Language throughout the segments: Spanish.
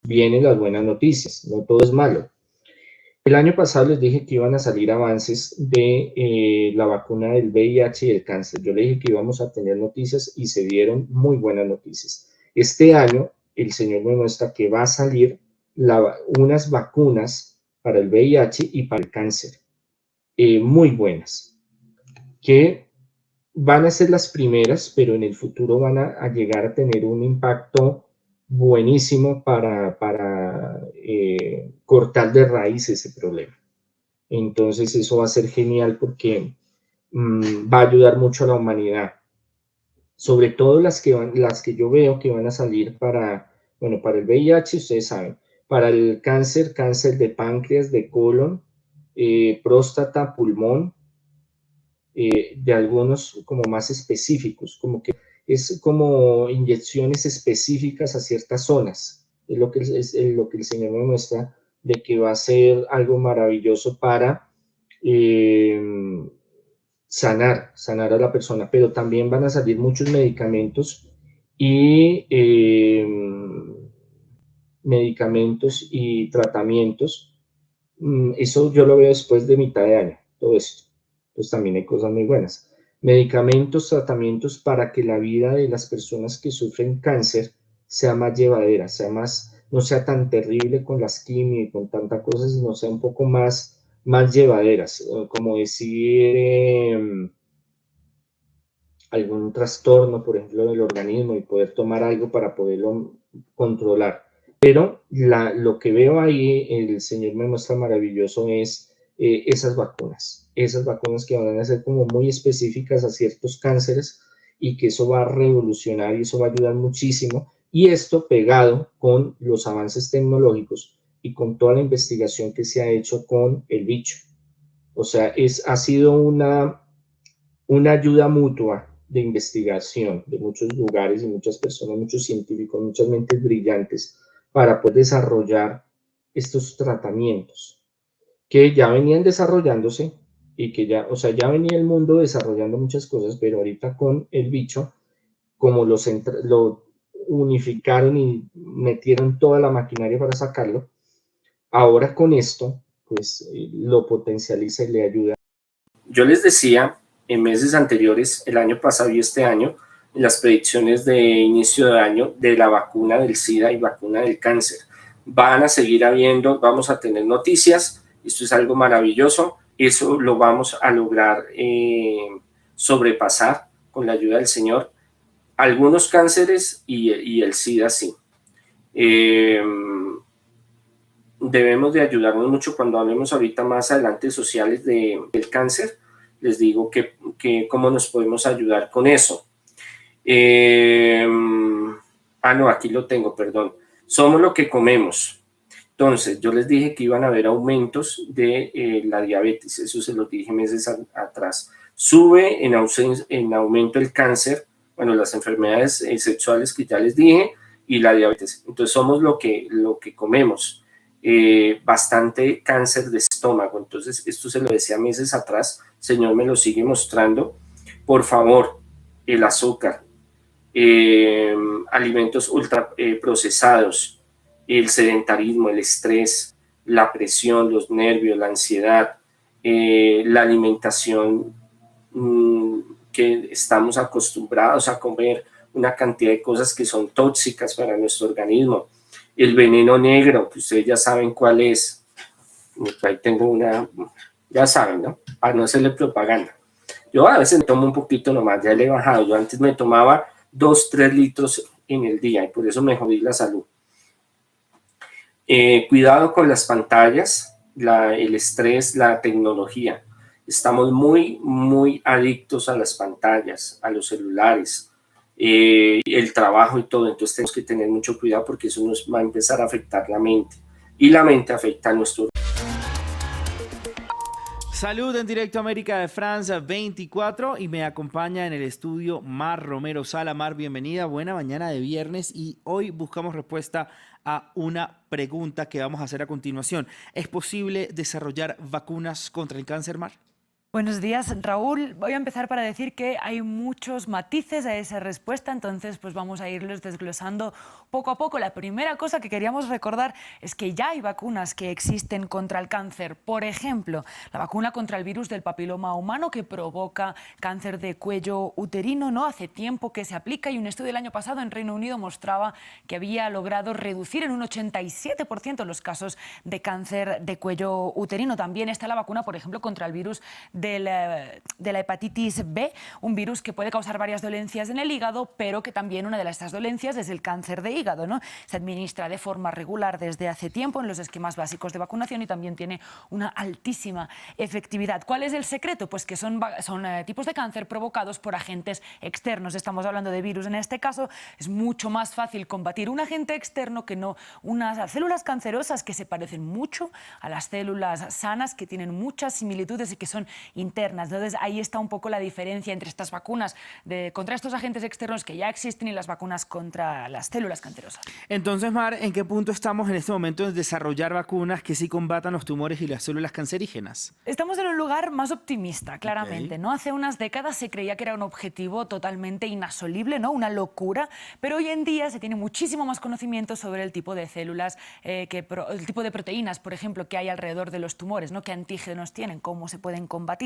vienen las buenas noticias, no todo es malo. El año pasado les dije que iban a salir avances de la vacuna del VIH y el cáncer. Yo les dije que íbamos a tener noticias y se dieron muy buenas noticias. Este año el Señor me muestra que va a salir unas vacunas para el VIH y para el cáncer, muy buenas, que van a ser las primeras, pero en el futuro van a llegar a tener un impacto buenísimo para cortar de raíz ese problema. Entonces eso va a ser genial porque va a ayudar mucho a la humanidad. Sobre todo las que yo veo que van a salir bueno, para el VIH, ustedes saben, para el cáncer, cáncer de páncreas, de colon, próstata, pulmón, de algunos como más específicos, como que es como inyecciones específicas a ciertas zonas. Es lo que el Señor me muestra de que va a ser algo maravilloso para eh, sanar a la persona, pero también van a salir muchos medicamentos y tratamientos. Eso yo lo veo después de mitad de año, todo esto. Pues también hay cosas muy buenas. Medicamentos, tratamientos para que la vida de las personas que sufren cáncer sea más llevadera, no sea tan terrible con las quimios y con tantas cosas, sino sea un poco más llevaderas, como decir algún trastorno, por ejemplo, del organismo y poder tomar algo para poderlo controlar. Pero lo que veo ahí, el Señor me muestra maravilloso, es esas vacunas que van a ser como muy específicas a ciertos cánceres y que eso va a revolucionar y eso va a ayudar muchísimo. Y esto pegado con los avances tecnológicos y con toda la investigación que se ha hecho con el bicho. O sea, ha sido una ayuda mutua de investigación de muchos lugares y muchas personas, muchos científicos, muchas mentes brillantes para poder desarrollar estos tratamientos que ya venían desarrollándose y que ya, o sea, ya venía el mundo desarrollando muchas cosas, pero ahorita con el bicho, como lo unificaron y metieron toda la maquinaria para sacarlo, ahora con esto, pues lo potencializa y le ayuda. Yo les decía en meses anteriores, el año pasado y este año, en las predicciones de inicio de año de la vacuna del SIDA y vacuna del cáncer. Van a seguir habiendo, vamos a tener noticias, esto es algo maravilloso, eso lo vamos a lograr sobrepasar con la ayuda del Señor. Algunos cánceres y el SIDA sí. Debemos de ayudarnos mucho cuando hablemos ahorita más adelante sociales del cáncer. Les digo que cómo nos podemos ayudar con eso. No, aquí lo tengo, perdón. Somos lo que comemos. Entonces, yo les dije que iban a haber aumentos de la diabetes, eso se los dije meses atrás. Sube en aumento el cáncer, bueno, las enfermedades sexuales que ya les dije, y la diabetes. Entonces, somos lo que comemos. Bastante cáncer de estómago. Entonces, esto se lo decía meses atrás, el Señor me lo sigue mostrando. Por favor, el azúcar, alimentos ultra procesados, el sedentarismo, el estrés, la presión, los nervios, la ansiedad, la alimentación que estamos acostumbrados a comer, una cantidad de cosas que son tóxicas para nuestro organismo, el veneno negro, que ustedes ya saben cuál es. Ahí tengo una, ya saben, ¿no? Para no hacerle propaganda. Yo a veces me tomo un poquito nomás, ya le he bajado. Yo antes me tomaba 2-3 litros en el día y por eso me jodí la salud. Cuidado con las pantallas, el estrés, la tecnología. Estamos muy adictos a las pantallas, a los celulares, el trabajo y todo. Entonces tenemos que tener mucho cuidado porque eso nos va a empezar a afectar la mente. Y la mente afecta a nuestro. Salud en directo América de France 24 y me acompaña en el estudio Mar Romero Sala. Mar, bienvenida, buena mañana de viernes y hoy buscamos respuesta a una pregunta que vamos a hacer a continuación. ¿Es posible desarrollar vacunas contra el cáncer, Mar? Buenos días, Raúl. Voy a empezar para decir que hay muchos matices a esa respuesta, entonces pues vamos a irlos desglosando poco a poco. La primera cosa que queríamos recordar es que ya hay vacunas que existen contra el cáncer. Por ejemplo, la vacuna contra el virus del papiloma humano que provoca cáncer de cuello uterino, ¿no? Hace tiempo que se aplica y un estudio del año pasado en Reino Unido mostraba que había logrado reducir en un 87% los casos de cáncer de cuello uterino. También está la vacuna, por ejemplo, contra el virus de la hepatitis B, un virus que puede causar varias dolencias en el hígado, pero que también una de estas dolencias es el cáncer de hígado, ¿no? Se administra de forma regular desde hace tiempo en los esquemas básicos de vacunación y también tiene una altísima efectividad. ¿Cuál es el secreto? Pues que son tipos de cáncer provocados por agentes externos. Estamos hablando de virus en este caso. Es mucho más fácil combatir un agente externo que no unas células cancerosas que se parecen mucho a las células sanas, que tienen muchas similitudes y que son internas. Entonces ahí está un poco la diferencia entre estas vacunas contra estos agentes externos que ya existen y las vacunas contra las células cancerosas. Entonces, Mar, ¿en qué punto estamos en este momento de desarrollar vacunas que sí combatan los tumores y las células cancerígenas? Estamos en un lugar más optimista, claramente, Okay. ¿no? Hace unas décadas se creía que era un objetivo totalmente inasolible, ¿no? Una locura, pero hoy en día se tiene muchísimo más conocimiento sobre el tipo de células, el tipo de proteínas, por ejemplo, que hay alrededor de los tumores, ¿no? ¿Qué antígenos tienen? ¿Cómo se pueden combatir?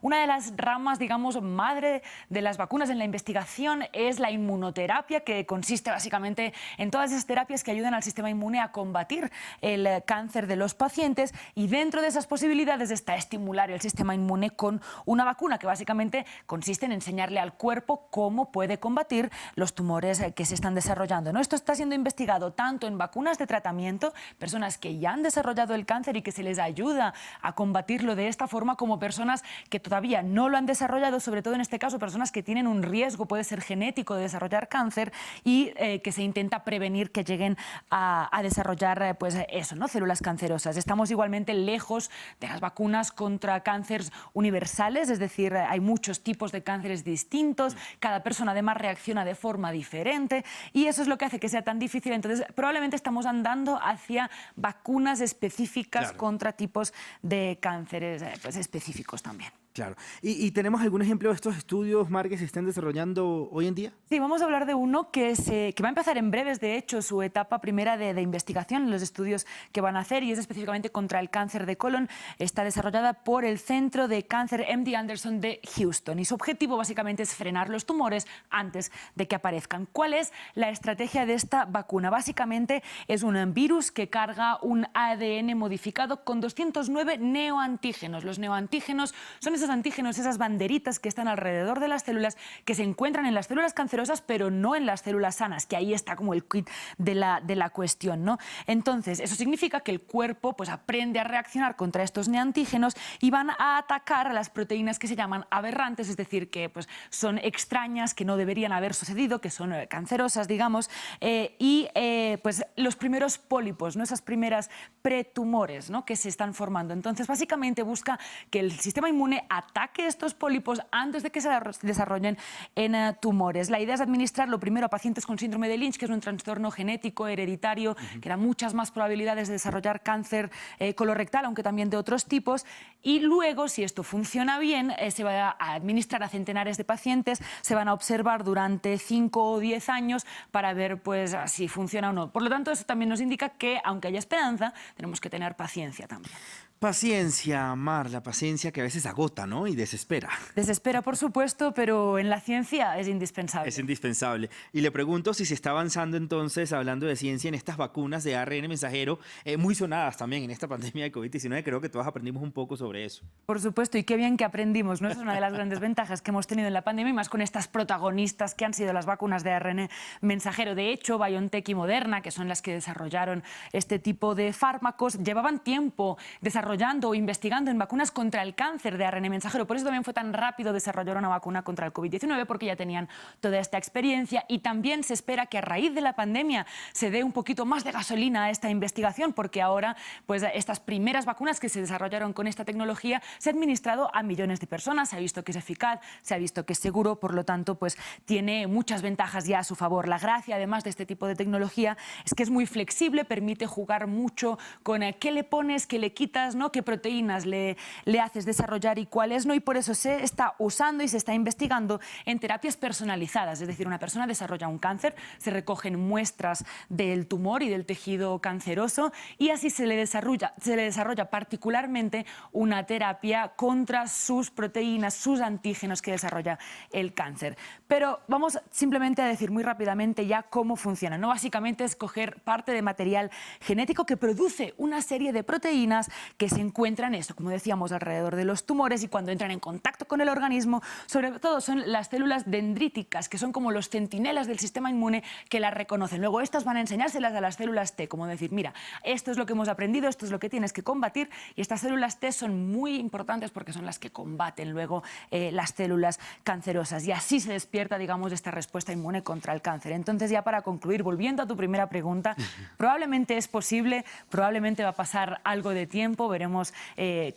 Una de las ramas, digamos, madre de las vacunas en la investigación es la inmunoterapia, que consiste básicamente en todas esas terapias que ayudan al sistema inmune a combatir el cáncer de los pacientes, y dentro de esas posibilidades está estimular el sistema inmune con una vacuna que básicamente consiste en enseñarle al cuerpo cómo puede combatir los tumores que se están desarrollando, ¿no? Esto está siendo investigado tanto en vacunas de tratamiento, personas que ya han desarrollado el cáncer y que se les ayuda a combatirlo de esta forma, como personas que todavía no lo han desarrollado, sobre todo en este caso personas que tienen un riesgo, puede ser genético, de desarrollar cáncer y que se intenta prevenir que lleguen a desarrollar pues eso, ¿no? Células cancerosas. Estamos igualmente lejos de las vacunas contra cánceres universales, es decir, hay muchos tipos de cánceres distintos, cada persona además reacciona de forma diferente y eso es lo que hace que sea tan difícil. Entonces, probablemente estamos andando hacia vacunas específicas contra tipos de cánceres pues específicos también. Claro. ¿Y tenemos algún ejemplo de estos estudios, Mar, que se están desarrollando hoy en día? Sí, vamos a hablar de uno que va a empezar en breves, de hecho, su etapa primera de investigación, los estudios que van a hacer, y es específicamente contra el cáncer de colon. Está desarrollada por el Centro de Cáncer MD Anderson de Houston y su objetivo básicamente es frenar los tumores antes de que aparezcan. ¿Cuál es la estrategia de esta vacuna? Básicamente es un virus que carga un ADN modificado con 209 neoantígenos. Los neoantígenos son esos antígenos, esas banderitas que están alrededor de las células, que se encuentran en las células cancerosas, pero no en las células sanas, que ahí está como el quid de la cuestión, ¿no? Entonces, eso significa que el cuerpo pues aprende a reaccionar contra estos neoantígenos y van a atacar a las proteínas que se llaman aberrantes, es decir, que pues son extrañas, que no deberían haber sucedido, que son cancerosas, digamos, pues los primeros pólipos, ¿no? Esas primeras pretumores, ¿no? Que se están formando. Entonces, básicamente busca que el sistema inmune ataque estos pólipos antes de que se desarrollen en tumores. La idea es administrarlo primero a pacientes con síndrome de Lynch, que es un trastorno genético hereditario que da muchas más probabilidades de desarrollar cáncer colorectal, aunque también de otros tipos, y luego, si esto funciona bien, se va a administrar a centenares de pacientes, se van a observar durante 5 o 10 años para ver pues si funciona o no. Por lo tanto, eso también nos indica que, aunque haya esperanza, tenemos que tener paciencia también. Paciencia, Mar, la paciencia que a veces agota, ¿no? Y desespera. Desespera, por supuesto, pero en la ciencia es indispensable. Es indispensable. Y le pregunto si se está avanzando entonces, hablando de ciencia, en estas vacunas de ARN mensajero, muy sonadas también en esta pandemia de COVID-19. Creo que todos aprendimos un poco sobre eso. Por supuesto, y qué bien que aprendimos, ¿no? Es una de las grandes ventajas que hemos tenido en la pandemia, y más con estas protagonistas que han sido las vacunas de ARN mensajero. De hecho, BioNTech y Moderna, que son las que desarrollaron este tipo de fármacos, llevaban tiempo desarrollando o investigando en vacunas contra el cáncer de ARN mensajero. Por eso también fue tan rápido desarrollar una vacuna contra el COVID-19, porque ya tenían toda esta experiencia, y también se espera que a raíz de la pandemia se dé un poquito más de gasolina a esta investigación, porque ahora pues estas primeras vacunas que se desarrollaron con esta tecnología se han administrado a millones de personas, se ha visto que es eficaz, se ha visto que es seguro, por lo tanto pues tiene muchas ventajas ya a su favor. La gracia además de este tipo de tecnología es que es muy flexible, permite jugar mucho con qué le pones, qué le quitas, ¿no? Qué proteínas le haces desarrollar y cuáles no, y por eso se está usando y se está investigando en terapias personalizadas. Es decir, una persona desarrolla un cáncer, se recogen muestras del tumor y del tejido canceroso y así se le desarrolla particularmente una terapia contra sus proteínas, sus antígenos que desarrolla el cáncer. Pero vamos simplemente a decir muy rápidamente ya cómo funciona, ¿no? Básicamente es coger parte de material genético que produce una serie de proteínas que se encuentran, esto, como decíamos, alrededor de los tumores, y cuando entran en contacto con el organismo, sobre todo son las células dendríticas, que son como los centinelas del sistema inmune que las reconocen. Luego estas van a enseñárselas a las células T, como decir, mira, esto es lo que hemos aprendido, esto es lo que tienes que combatir, y estas células T son muy importantes porque son las que combaten luego las células cancerosas, y así se despierta, digamos, esta respuesta inmune contra el cáncer. Entonces, ya para concluir, volviendo a tu primera pregunta, probablemente es posible, probablemente va a pasar algo de tiempo, veremos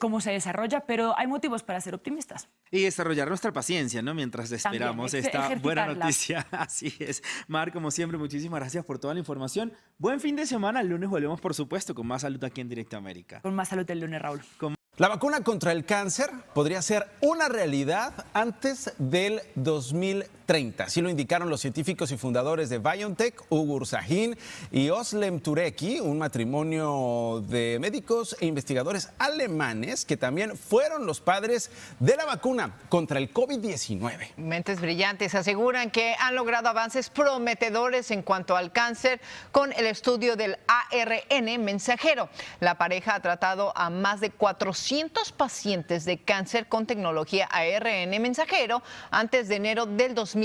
cómo se desarrolla, pero hay motivos para ser optimistas. Y desarrollar nuestra paciencia, ¿no? Mientras esperamos esta buena noticia. Así es. Mar, como siempre, muchísimas gracias por toda la información. Buen fin de semana. El lunes volvemos, por supuesto, con más salud aquí en Directo América. Con más salud el lunes, Raúl. La vacuna contra el cáncer podría ser una realidad antes del 2030. Así lo indicaron los científicos y fundadores de BioNTech, Ugur Sahin y Özlem Türeci, un matrimonio de médicos e investigadores alemanes que también fueron los padres de la vacuna contra el COVID-19. Mentes brillantes aseguran que han logrado avances prometedores en cuanto al cáncer con el estudio del ARN mensajero. La pareja ha tratado a más de 400 pacientes de cáncer con tecnología ARN mensajero antes de enero del 2020,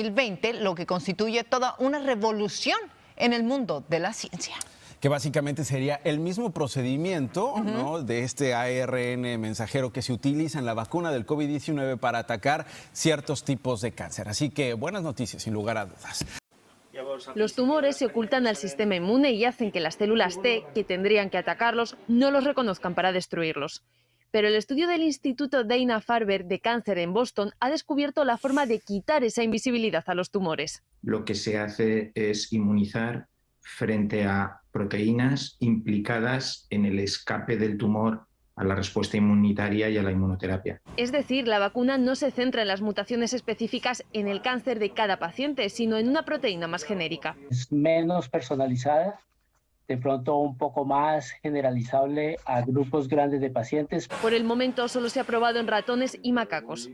lo que constituye toda una revolución en el mundo de la ciencia. Que básicamente sería el mismo procedimiento, ¿no?, de este ARN mensajero que se utiliza en la vacuna del COVID-19 para atacar ciertos tipos de cáncer. Así que buenas noticias, sin lugar a dudas. Los tumores se ocultan al sistema inmune y hacen que las células T, que tendrían que atacarlos, no los reconozcan para destruirlos. Pero el estudio del Instituto Dana-Farber de Cáncer en Boston ha descubierto la forma de quitar esa invisibilidad a los tumores. Lo que se hace es inmunizar frente a proteínas implicadas en el escape del tumor a la respuesta inmunitaria y a la inmunoterapia. Es decir, la vacuna no se centra en las mutaciones específicas en el cáncer de cada paciente, sino en una proteína más genérica. Es menos personalizada, de pronto un poco más generalizable a grupos grandes de pacientes. Por el momento solo se ha probado en ratones y macacos.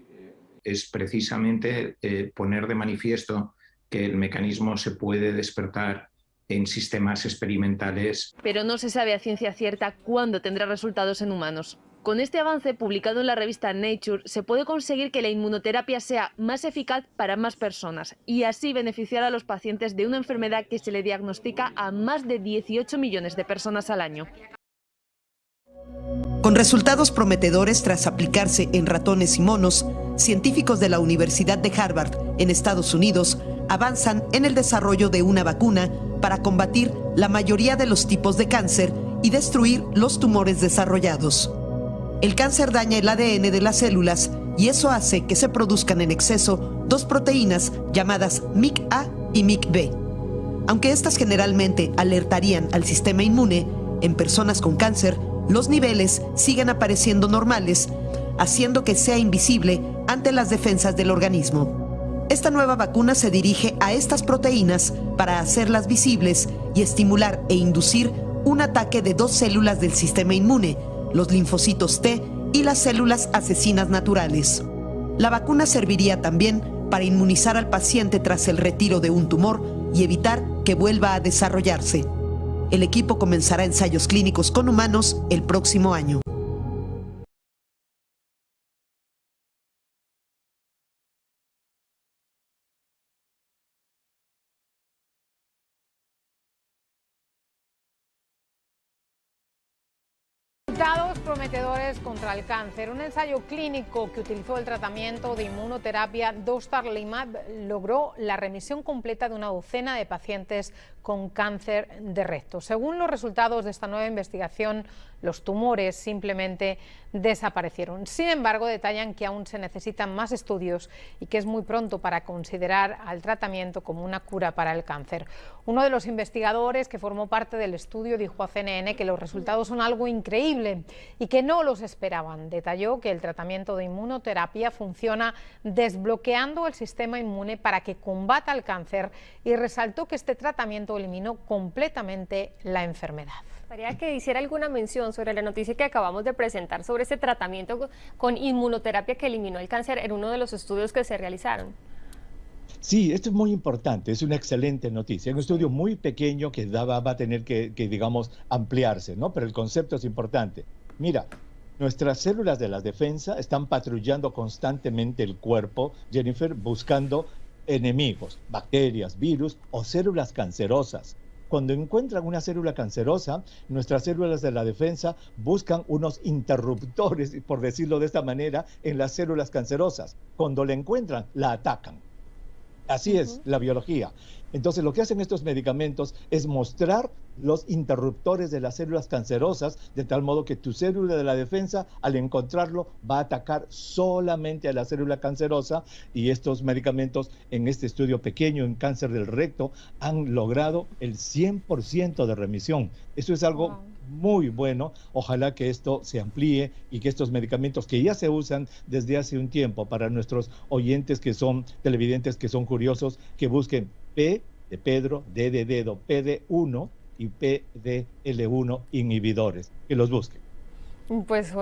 Es precisamente poner de manifiesto que el mecanismo se puede despertar en sistemas experimentales. Pero no se sabe a ciencia cierta cuándo tendrá resultados en humanos. Con este avance, publicado en la revista Nature, se puede conseguir que la inmunoterapia sea más eficaz para más personas y así beneficiar a los pacientes de una enfermedad que se le diagnostica a más de 18 millones de personas al año. Con resultados prometedores tras aplicarse en ratones y monos, científicos de la Universidad de Harvard, en Estados Unidos, avanzan en el desarrollo de una vacuna para combatir la mayoría de los tipos de cáncer y destruir los tumores desarrollados. El cáncer daña el ADN de las células y eso hace que se produzcan en exceso dos proteínas llamadas MIC-A y MIC-B. Aunque estas generalmente alertarían al sistema inmune, en personas con cáncer, los niveles siguen apareciendo normales, haciendo que sea invisible ante las defensas del organismo. Esta nueva vacuna se dirige a estas proteínas para hacerlas visibles y estimular e inducir un ataque de dos células del sistema inmune, los linfocitos T y las células asesinas naturales. La vacuna serviría también para inmunizar al paciente tras el retiro de un tumor y evitar que vuelva a desarrollarse. El equipo comenzará ensayos clínicos con humanos el próximo año. Resultados prometedores contra el cáncer. Un ensayo clínico que utilizó el tratamiento de inmunoterapia dostarlimab logró la remisión completa de una docena de pacientes con cáncer de recto. Según los resultados de esta nueva investigación, los tumores simplemente desaparecieron. Sin embargo, detallan que aún se necesitan más estudios y que es muy pronto para considerar al tratamiento como una cura para el cáncer. Uno de los investigadores que formó parte del estudio dijo a CNN que los resultados son algo increíble posible y que no los esperaban. Detalló que el tratamiento de inmunoterapia funciona desbloqueando el sistema inmune para que combata el cáncer y resaltó que este tratamiento eliminó completamente la enfermedad. Gustaría que hiciera alguna mención sobre la noticia que acabamos de presentar sobre este tratamiento con inmunoterapia que eliminó el cáncer en uno de los estudios que se realizaron. Sí, esto es muy importante, es una excelente noticia. Un estudio muy pequeño que va a tener que, digamos, ampliarse, ¿no? Pero el concepto es importante. Mira, nuestras células de la defensa están patrullando constantemente el cuerpo, Jennifer, buscando enemigos, bacterias, virus o células cancerosas. Cuando encuentran una célula cancerosa, nuestras células de la defensa buscan unos interruptores, por decirlo de esta manera, en las células cancerosas. Cuando la encuentran, la atacan. Así es la biología. Entonces, lo que hacen estos medicamentos es mostrar los interruptores de las células cancerosas, de tal modo que tu célula de la defensa, al encontrarlo, va a atacar solamente a la célula cancerosa, y estos medicamentos, en este estudio pequeño en cáncer del recto, han logrado el 100% de remisión. Eso es algo muy bueno. Ojalá que esto se amplíe y que estos medicamentos que ya se usan desde hace un tiempo, para nuestros oyentes que son televidentes, que son curiosos, que busquen P de Pedro, D de dedo, PD1 y PDL1 inhibidores, que los busquen. Pues